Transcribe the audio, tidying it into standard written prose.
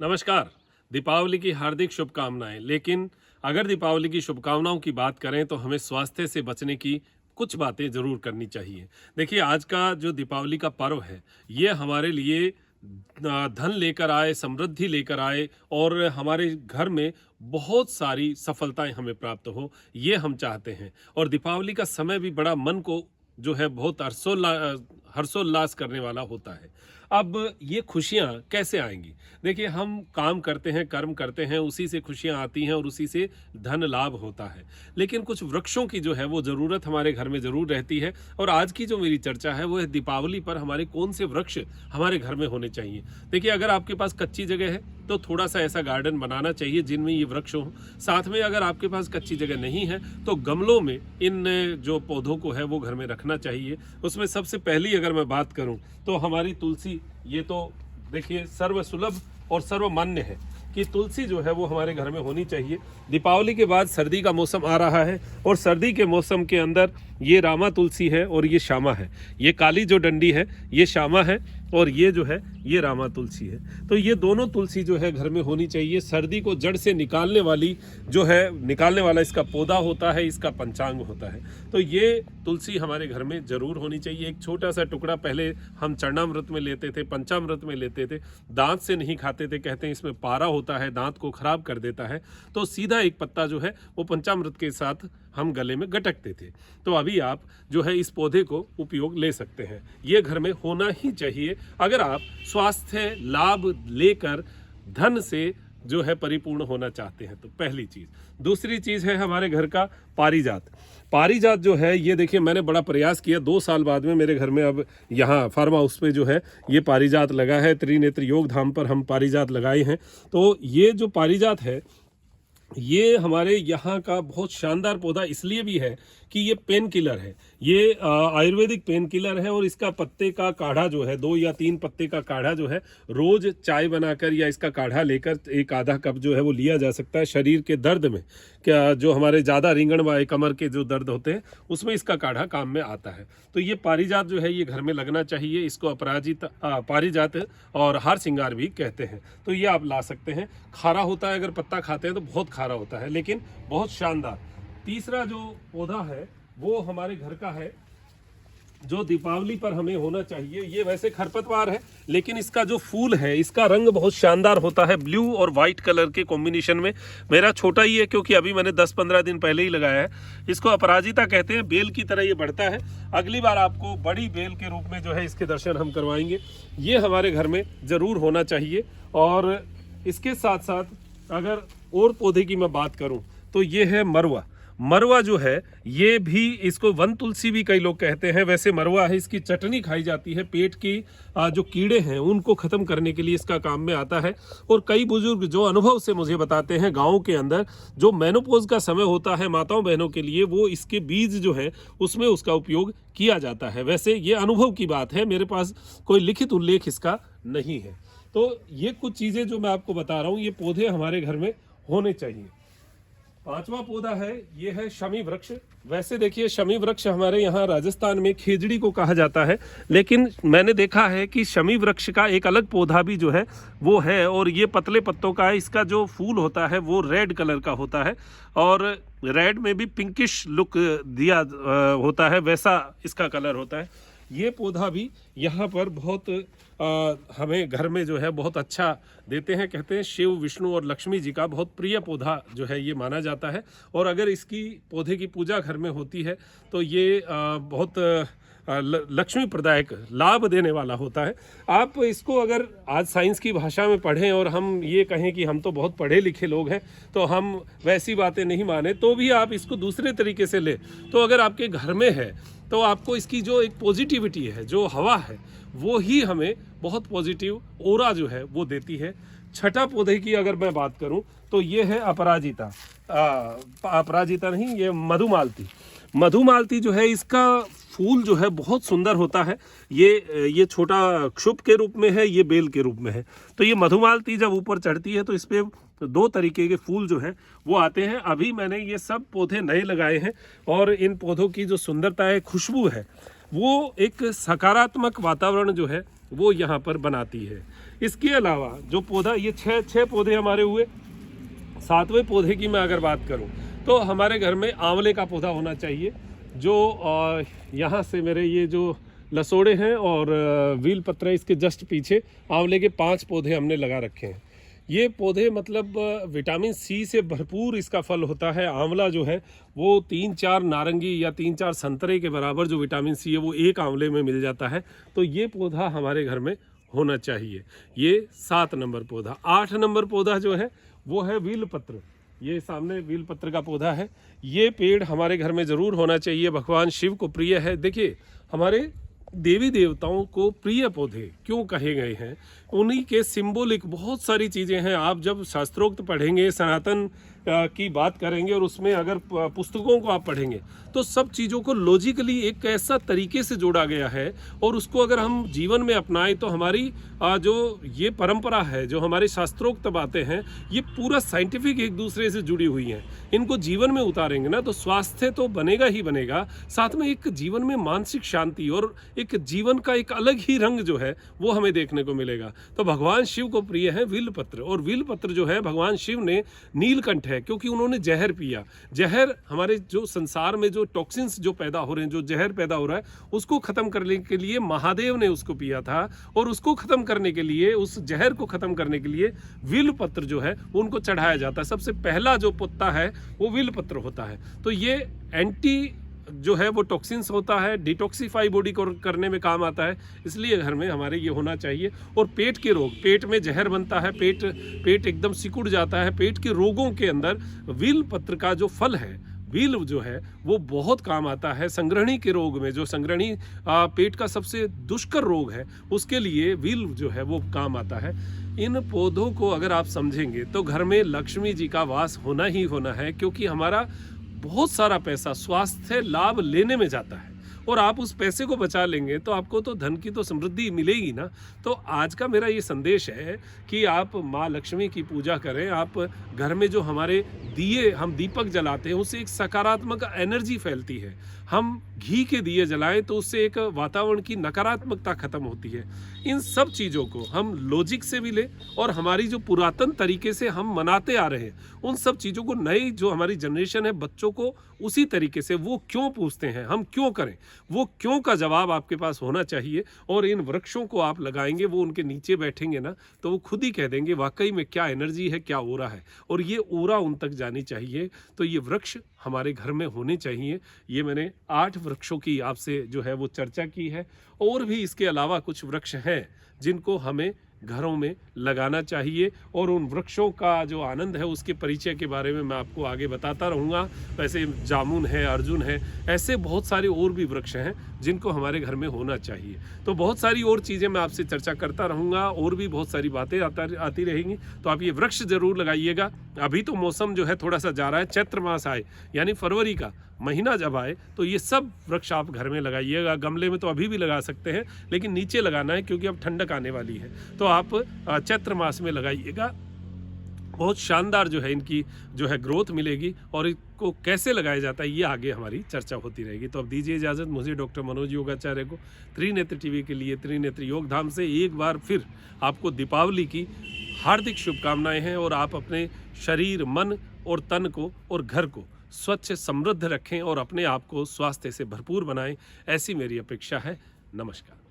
नमस्कार। दीपावली की हार्दिक शुभकामनाएं। लेकिन अगर दीपावली की शुभकामनाओं की बात करें तो हमें स्वास्थ्य से बचने की कुछ बातें ज़रूर करनी चाहिए। देखिए, आज का जो दीपावली का पर्व है, ये हमारे लिए धन लेकर आए, समृद्धि लेकर आए और हमारे घर में बहुत सारी सफलताएं हमें प्राप्त हो, ये हम चाहते हैं। और दीपावली का समय भी बड़ा मन को जो है बहुत हर्षोल्लास करने वाला होता है। अब ये खुशियाँ कैसे आएंगी? देखिए, हम काम करते हैं, कर्म करते हैं, उसी से खुशियाँ आती हैं और उसी से धन लाभ होता है। लेकिन कुछ वृक्षों की जो है वो ज़रूरत हमारे घर में ज़रूर रहती है। और आज की जो मेरी चर्चा है वो है दीपावली पर हमारे कौन से वृक्ष हमारे घर में होने चाहिए। देखिए, अगर आपके पास कच्ची जगह है तो थोड़ा सा ऐसा गार्डन बनाना चाहिए जिनमें ये वृक्ष हों। साथ में अगर आपके पास कच्ची जगह नहीं है तो गमलों में इन जो पौधों को है वो घर में रखना चाहिए। उसमें सबसे पहली अगर मैं बात करूं तो हमारी तुलसी, ये तो देखिए सर्वसुलभ और सर्वमान्य है कि तुलसी जो है वो हमारे घर में होनी चाहिए। दीपावली के बाद सर्दी का मौसम आ रहा है और सर्दी के मौसम के अंदर ये रामा तुलसी है और ये श्यामा है। ये काली जो डंडी है ये श्यामा है और ये जो है ये रामा तुलसी है। तो ये दोनों तुलसी जो है घर में होनी चाहिए। सर्दी को जड़ से निकालने वाली जो है, निकालने वाला इसका पौधा होता है, इसका पंचांग होता है। तो ये तुलसी हमारे घर में ज़रूर होनी चाहिए। एक छोटा सा टुकड़ा पहले हम चरणामृत में लेते थे, पंचामृत में लेते थे, दांत से नहीं खाते थे, कहते हैं इसमें पारा होता है, दांत को खराब कर देता है। तो सीधा एक पत्ता जो है वो पंचामृत के साथ हम गले में गटकते थे। तो अभी आप जो है इस पौधे को उपयोग ले सकते हैं। ये घर में होना ही चाहिए अगर आप स्वास्थ्य लाभ लेकर धन से जो है परिपूर्ण होना चाहते हैं। तो पहली चीज़। दूसरी चीज़ है हमारे घर का पारिजात। पारिजात जो है ये देखिए, मैंने बड़ा प्रयास किया, 2 साल बाद में मेरे घर में अब यहाँ फार्म हाउस पे जो है ये पारिजात लगा है। त्रिनेत्र योग धाम पर हम पारिजात लगाए हैं। तो ये जो पारिजात है ये हमारे यहाँ का बहुत शानदार पौधा इसलिए भी है कि ये पेन किलर है। ये आयुर्वेदिक पेन किलर है और इसका पत्ते का काढ़ा जो है, 2 या 3 पत्ते का काढ़ा जो है, रोज चाय बनाकर या इसका काढ़ा लेकर 1 आधा कप जो है वो लिया जा सकता है। शरीर के दर्द में, क्या जो हमारे ज़्यादा रींगण वाले कमर के जो दर्द होते हैं उसमें इसका काढ़ा काम में आता है। तो ये पारिजात जो है ये घर में लगना चाहिए। इसको पारिजात और हार श्रृंगार भी कहते हैं। तो ये आप ला सकते हैं। खारा होता है, अगर पत्ता खाते हैं तो बहुत खारा होता है, लेकिन बहुत शानदार। तीसरा जो पौधा है वो हमारे घर का है जो दीपावली पर हमें होना चाहिए। ये वैसे खरपतवार है लेकिन इसका जो फूल है इसका रंग बहुत शानदार होता है, ब्लू और वाइट कलर के कॉम्बिनेशन में। मेरा छोटा ही है क्योंकि अभी मैंने 10-15 दिन पहले ही लगाया है। इसको अपराजिता कहते हैं, बेल की तरह ये बढ़ता है। अगली बार आपको बड़ी बेल के रूप में जो है इसके दर्शन हम करवाएंगे। ये हमारे घर में ज़रूर होना चाहिए। और इसके साथ साथ अगर और पौधे की मैं बात करूँ तो ये है मरवा। मरवा जो है ये भी, इसको वन तुलसी भी कई लोग कहते हैं। वैसे मरवा है, इसकी चटनी खाई जाती है। पेट की जो कीड़े हैं उनको ख़त्म करने के लिए इसका काम में आता है। और कई बुजुर्ग जो अनुभव से मुझे बताते हैं, गाँव के अंदर जो मेनोपॉज का समय होता है माताओं बहनों के लिए, वो इसके बीज जो है उसमें उसका उपयोग किया जाता है। वैसे ये अनुभव की बात है, मेरे पास कोई लिखित उल्लेख इसका नहीं है। तो ये कुछ चीज़ें जो मैं आपको बता रहा हूँ, ये पौधे हमारे घर में होने चाहिए। 5वां पौधा है, ये है शमी वृक्ष। वैसे देखिए, शमी वृक्ष हमारे यहाँ राजस्थान में खेजड़ी को कहा जाता है, लेकिन मैंने देखा है कि शमी वृक्ष का एक अलग पौधा भी जो है वो है और ये पतले पत्तों का है। इसका जो फूल होता है वो रेड कलर का होता है और रेड में भी पिंकिश लुक दिया होता है, वैसा इसका कलर होता है। ये पौधा भी यहाँ पर बहुत हमें घर में जो है बहुत अच्छा देते हैं। कहते हैं शिव, विष्णु और लक्ष्मी जी का बहुत प्रिय पौधा जो है ये माना जाता है। और अगर इसकी पौधे की पूजा घर में होती है तो ये बहुत लक्ष्मी प्रदायक, लाभ देने वाला होता है। आप इसको अगर आज साइंस की भाषा में पढ़ें और हम ये कहें कि हम तो बहुत पढ़े लिखे लोग हैं तो हम वैसी बातें नहीं माने, तो भी आप इसको दूसरे तरीके से लें तो अगर आपके घर में है तो आपको इसकी जो एक पॉजिटिविटी है, जो हवा है, वो ही हमें बहुत पॉजिटिव ऑरा जो है वो देती है। छठा पौधे की अगर मैं बात करूं तो ये है अपराजिता। अपराजिता नहीं, ये मधुमालती। मधुमालती जो है इसका फूल जो है बहुत सुंदर होता है। ये छोटा क्षुप के रूप में है, ये बेल के रूप में है। तो ये मधुमालती जब ऊपर चढ़ती है तो इस पे 2 तरीके के फूल जो हैं वो आते हैं। अभी मैंने ये सब पौधे नए लगाए हैं और इन पौधों की जो सुंदरता है, खुशबू है, वो एक सकारात्मक वातावरण जो है वो यहाँ पर बनाती है। इसके अलावा जो पौधा, ये छः पौधे हमारे हुए। 7वें पौधे की मैं अगर बात करूं तो हमारे घर में आंवले का पौधा होना चाहिए। जो यहाँ से मेरे ये जो लसोड़े हैं और व्हील पत्र है, इसके जस्ट पीछे आंवले के 5 पौधे हमने लगा रखे हैं। ये पौधे मतलब विटामिन सी से भरपूर इसका फल होता है। आंवला जो है वो 3-4 नारंगी या 3-4 संतरे के बराबर जो विटामिन सी है वो एक आंवले में मिल जाता है। तो ये पौधा हमारे घर में होना चाहिए। ये 7 नंबर पौधा। 8 नंबर पौधा जो है वो है व्हील पत्र। ये सामने व्हील पत्र का पौधा है। ये पेड़ हमारे घर में ज़रूर होना चाहिए। भगवान शिव को प्रिय है। देखिए, हमारे देवी देवताओं को प्रिय पौधे क्यों कहे गए हैं, उन्हीं के सिंबॉलिक बहुत सारी चीज़ें हैं। आप जब शास्त्रोक्त पढ़ेंगे, सनातन की बात करेंगे और उसमें अगर पुस्तकों को आप पढ़ेंगे तो सब चीज़ों को लॉजिकली एक ऐसा तरीके से जोड़ा गया है और उसको अगर हम जीवन में अपनाएं तो हमारी जो ये परंपरा है, जो हमारी शास्त्रोक्त बातें हैं, ये पूरा साइंटिफिक एक दूसरे से जुड़ी हुई हैं। इनको जीवन में उतारेंगे ना तो स्वास्थ्य तो बनेगा ही बनेगा, साथ में एक जीवन में मानसिक शांति और एक जीवन का एक अलग ही रंग जो है वो हमें देखने को मिलेगा। तो भगवान शिव को प्रिय है विल्वपत्र। और विल्वपत्र जो है भगवान शिव ने नीलकंठ है, क्योंकि उन्होंने जहर पिया। जहर हमारे जो संसार में जो टॉक्सिन्स जो पैदा हो रहे हैं, जो जहर पैदा हो रहा है, उसको खत्म करने के लिए महादेव ने उसको पिया था। और उसको खत्म करने के लिए, उस जहर को खत्म करने के लिए विल्वपत्र जो है उनको चढ़ाया जाता है। सबसे पहला जो पत्ता है वो विल्वपत्र होता है। तो ये एंटी जो है वो टॉक्सिन्स होता है, डिटॉक्सिफाई बॉडी को करने में काम आता है। इसलिए घर में हमारे ये होना चाहिए। और पेट के रोग, पेट में जहर बनता है, पेट एकदम सिकुड़ जाता है, पेट के रोगों के अंदर व्हील पत्र का जो फल है, व्हील जो है वो बहुत काम आता है। संग्रहणी के रोग में, जो संग्रहणी पेट का सबसे दुष्कर रोग है, उसके लिए व्हील जो है वो काम आता है। इन पौधों को अगर आप समझेंगे तो घर में लक्ष्मी जी का वास होना ही होना है, क्योंकि हमारा बहुत सारा पैसा स्वास्थ्य लाभ लेने में जाता है और आप उस पैसे को बचा लेंगे तो आपको तो धन की तो समृद्धि मिलेगी ना। तो आज का मेरा ये संदेश है कि आप माँ लक्ष्मी की पूजा करें। आप घर में जो हमारे दिए, हम दीपक जलाते हैं, उससे एक सकारात्मक एनर्जी फैलती है। हम घी के दिए जलाएं तो उससे एक वातावरण की नकारात्मकता खत्म होती है। इन सब चीज़ों को हम लॉजिक से भी लें और हमारी जो पुरातन तरीके से हम मनाते आ रहे हैं, उन सब चीज़ों को नई जो हमारी जनरेशन है, बच्चों को उसी तरीके से वो क्यों पूछते हैं, हम क्यों करें, वो क्यों का जवाब आपके पास होना चाहिए। और इन वृक्षों को आप लगाएंगे, वो उनके नीचे बैठेंगे ना तो वो खुद ही कह देंगे वाकई में क्या एनर्जी है, क्या ओरा है। और ये ओरा उन तक जानी चाहिए। तो ये वृक्ष हमारे घर में होने चाहिए। ये मैंने 8 वृक्षों की आपसे जो है वो चर्चा की है। और भी इसके अलावा कुछ वृक्ष हैं जिनको हमें घरों में लगाना चाहिए। और उन वृक्षों का जो आनंद है उसके परिचय के बारे में मैं आपको आगे बताता रहूँगा। वैसे जामुन है, अर्जुन है, ऐसे बहुत सारे और भी वृक्ष हैं जिनको हमारे घर में होना चाहिए। तो बहुत सारी और चीज़ें मैं आपसे चर्चा करता रहूँगा और भी बहुत सारी बातें आती रहेंगी। तो आप ये वृक्ष ज़रूर लगाइएगा। अभी तो मौसम जो है थोड़ा सा जा रहा है, चैत्र मास आए यानी फरवरी का महीना जब आए तो ये सब वृक्ष आप घर में लगाइएगा। गमले में तो अभी भी लगा सकते हैं, लेकिन नीचे लगाना है क्योंकि अब ठंडक आने वाली है। तो आप चैत्र मास में लगाइएगा। बहुत शानदार जो है इनकी जो है ग्रोथ मिलेगी। और इसको कैसे लगाया जाता है ये आगे हमारी चर्चा होती रहेगी। तो अब दीजिए इजाज़त मुझे, डॉक्टर मनोज योगाचार्य को, त्रिनेत्र टीवी के लिए, त्रिनेत्र योग धाम से एक बार फिर आपको दीपावली की हार्दिक शुभकामनाएं हैं। और आप अपने शरीर, मन और तन को और घर को स्वच्छ समृद्ध रखें और अपने आप को स्वास्थ्य से भरपूर बनाएं, ऐसी मेरी अपेक्षा है। नमस्कार।